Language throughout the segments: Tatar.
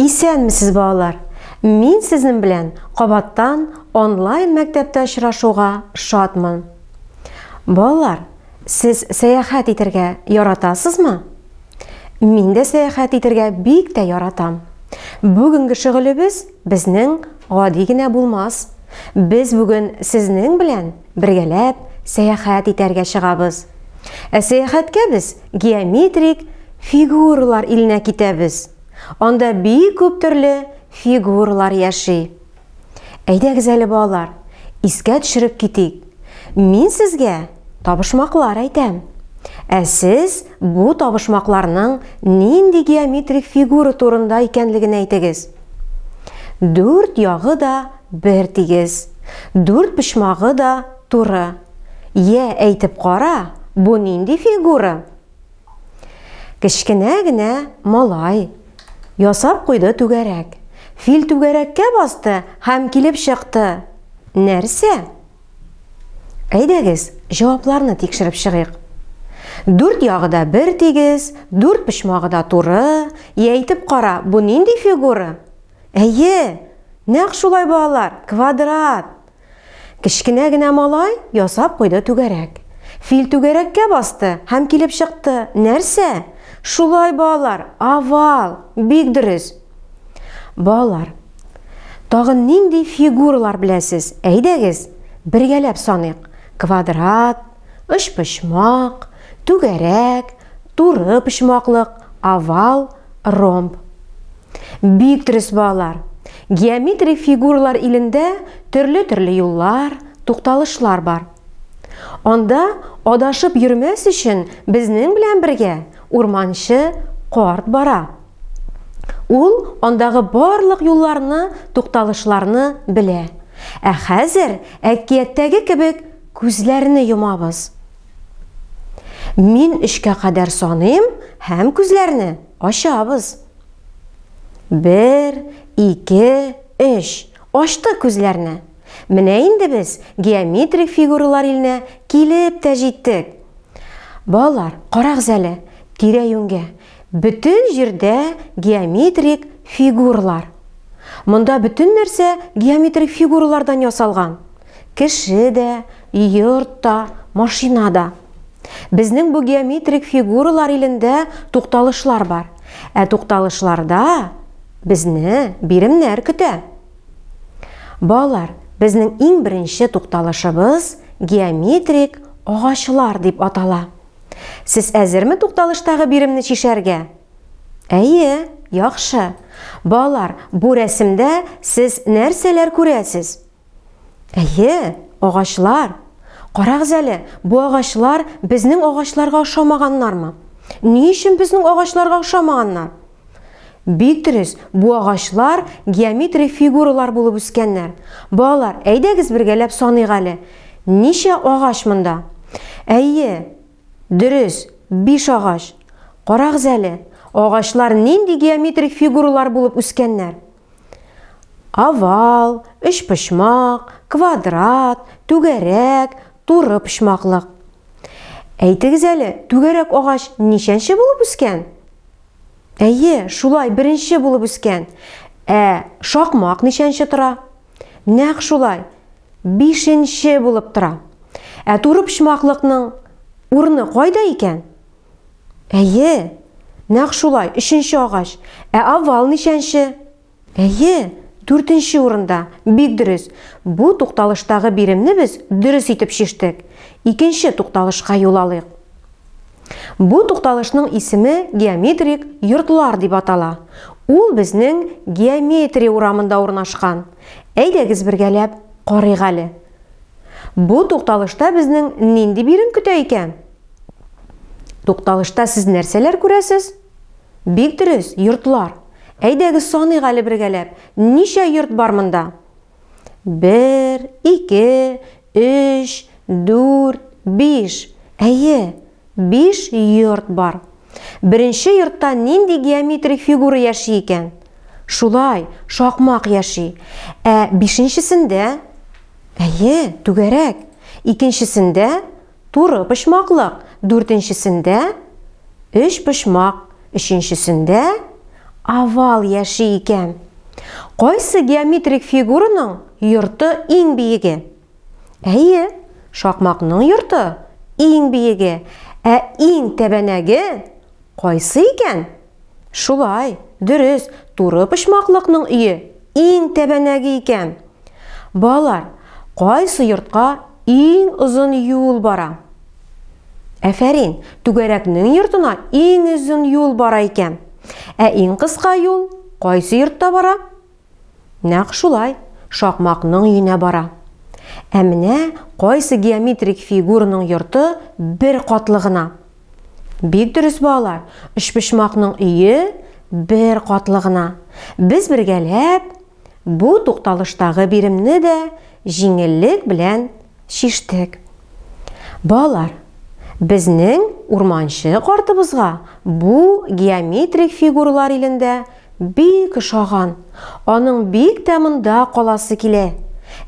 Исәнмесез, балалар? Мин сезнең белән кабаттан онлайн мәктәптә очрашуга шатмын. Балалар, сез сәяхәт итәргә яратасызмы? Мин дә сәяхәт итәргә бик тә яратам. Бүгенге шөгылебез безнең гади генә булмас. Без бүген сезнең белән бергәләп сәяхәт итәргә чыгабыз. Сәяхәткә без геометрик фигуралар иленә китәбез. Анда бик күп төрле фигуралар яши. Әйдәгез әле, балалар, искә төшереп китик. Мин сезгә табышмаклар әйтәм. Сез бу табышмакларның нинди геометрик фигура турында икәнлеген әйтегез. 4 ягы да бер тигез. 4 почмагы да туры. Әйтеп кара, бу нинди фигура? Кечкенә генә малай ясап куйды түгәрәк. Фил түгәрәккә басты һәм килеп чыкты. Нәрсә? Әйдәгез, җавапларны тикшереп чыгыйк. 4 ягы да бер тигез, 4 почмагы да туры. Әйтеп кара, бу нинди фигура? Нәкъ шулай, балалар, квадрат. Кечкенә генә малай ясап куйды түгәрәк. Фил түгәрәккә басты һәм килеп чыкты. Нәрсә? Шулай, балалар, овал. Бик дөрес. Балалар, тагын нинди фигуралар беләсез? Әйдәгез, бергәләп саныйк. Квадрат, өчпочмак, түгәрәк, туры почмаклык, овал, ромб. Бик дөрес, балалар. Геометрик фигуралар илендә төрле юллар, тукталышлар бар. Анда адашып йөрмәс өчен безнең белән бергә урманчы карт бара. Ул андагы барлык юлларны, тукталышларны белә. Хәзер әкияттәге кебек күзләрне йомабыз. Мин 3-кә кадәр саныйм һәм күзләрне ачабыз. 1, 2, 3. Ачты күзләрне. Менә инде без геометрик фигуралар иленә килеп тә җиттек. Балалар, карагыз әле, тирә-юньгә. Бүтән җирдә геометрик фигуралар. Монда бүтән нәрсә геометрик фигуралардан ясалган. Кеше дә, йорт та, машина да. Безнең бу геометрик фигуралар илендә тукталышлар бар. Тукталышларда безне биремнәр көтә. Балалар, безнең иң беренче тукталышыбыз геометрик агачлар дип атала. Сез әзерме тукталыштагы биремне чишәргә? Яхшы. Балалар, бу рәсемдә сез нәрсәләр күрәсез? Агачлар. Карагыз әле, бу агачлар безнең агачларга охшамаганнармы? Ни өчен безнең агачларга охшамаганнар? Бик дөрес, бу агачлар геометрик фигуралар булып үскәннәр. Балалар, әйдәгез бергәләп саныйк әле. Ничә агач монда? Дөрес, 5 агач. Карагыз әле, агачлар нинди геометрик фигуралар булып үскәннәр? Овал, өчпочмак, квадрат, түгәрәк, туры почмаклык. Әйтегез әле, түгәрәк агач ничәнче булып үскән? Шулай, беренче булып үскән. Шакмак ничәнче тора? Нәкъ шулай, 5нче булып тора. Туры почмаклыкның урыны кайда икән? Нәкъ шулай, 3нче агач. Овал ничәнче? 4нче урында. Бик дөрес. Бу тукталыштагы биремне без дөрес итеп чиштек. Икенче тукталышка юл алыйк. Бу тукталышның исеме геометрик йортлар дип атала. Ул безнең геометрия урамында урнашкан. Әйдәгез бергәләп карыйк әле. Бу тукталышта безнең нинди бирем көтә икән? Тукталышта сез нәрсәләр күрәсез? Бик дөрес, йортлар. Әйдәгез саныйк әле бергәләп. Ничә йорт бар монда? 1, 2, 3, 4, 5. 5 йорт бар. Беренче йортта нинди геометрик фигура яши икән? Шулай, шакмак яши. 5нчесендә? Түгәрәк. Икенчесендә туры почмаклык. 4нчесендә өчпочмак. 3нчесендә овал яши икән. Кайсы геометрик фигураның йорты иң биеге? Әйе, шакмакның йорты иң биеге. Ә иң тәбәнәге кайсы икән? Шулай, дөрес, туры почмаклыкның өе иң тәбәнәге икән. Балалар, кайсы йортка иң озын юл бара? Әфәрин, түгәрәкнең йортына иң озын юл бара икән. Ә иң кыска юл кайсы йортта бара? Нәкъ шулай, шакмакның өенә бара. Ә менә кайсы геометрик фигураның йорты бер катлы гына? Бик дөрес балалар, өчпочмакның өе бер катлы гына. Без бергәләп бу тукталыштагы биремне дә җиңеллек белән шиштек. Балалар, безнең урманчы картыбызга бу геометрик фигуралар илендә бик ошаган. Аның бик тә монда каласы килә.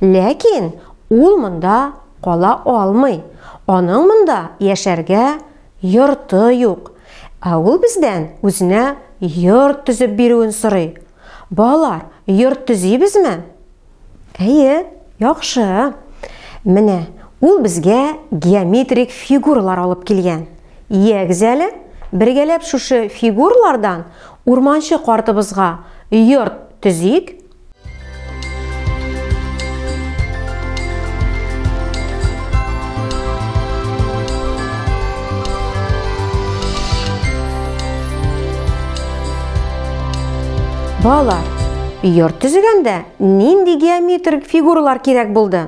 Ләкин ул монда кала алмый. Аның монда яшәргә йорты юк. Ә ул бездән үзенә йорт төзеп бирүен сорый. Балалар, йорт төзибезме? Әйе, яхшы. Менә ул безгә геометрик фигуралар алып килгән. Ягез әле, бергәләп шушы фигуралардан урманчы картыбызга йорт төзик. Балалар, йорт төзегәндә нинди геометрик фигуралар кирәк булды?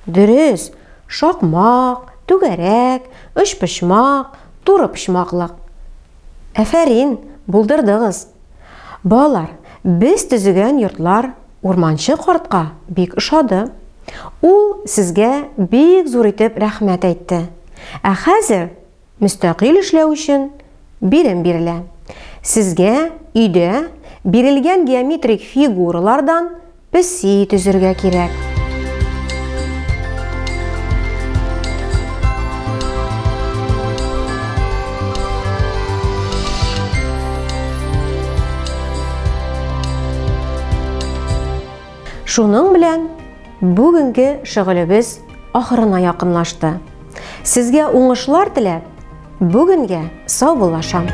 Дөрес, шакмак, түгәрәк, өчпочмак, туры почмаклык. Әфәрин, булдырдыгыз. Балалар, без төзегән йортлар урманчы картка бик ошады. Ул сезгә бик зур итеп рәхмәт әйтте. Ә хәзер мөстәкыйль эшләү өчен бирем бирелә. Сезгә өйдә бирелгән геометрик фигуралардан песи төзергә кирәк. Шуның белән бүгенге шөгылебез ахырына якынлашты. Сезгә уңышлар теләп, бүгенгә сау булашам.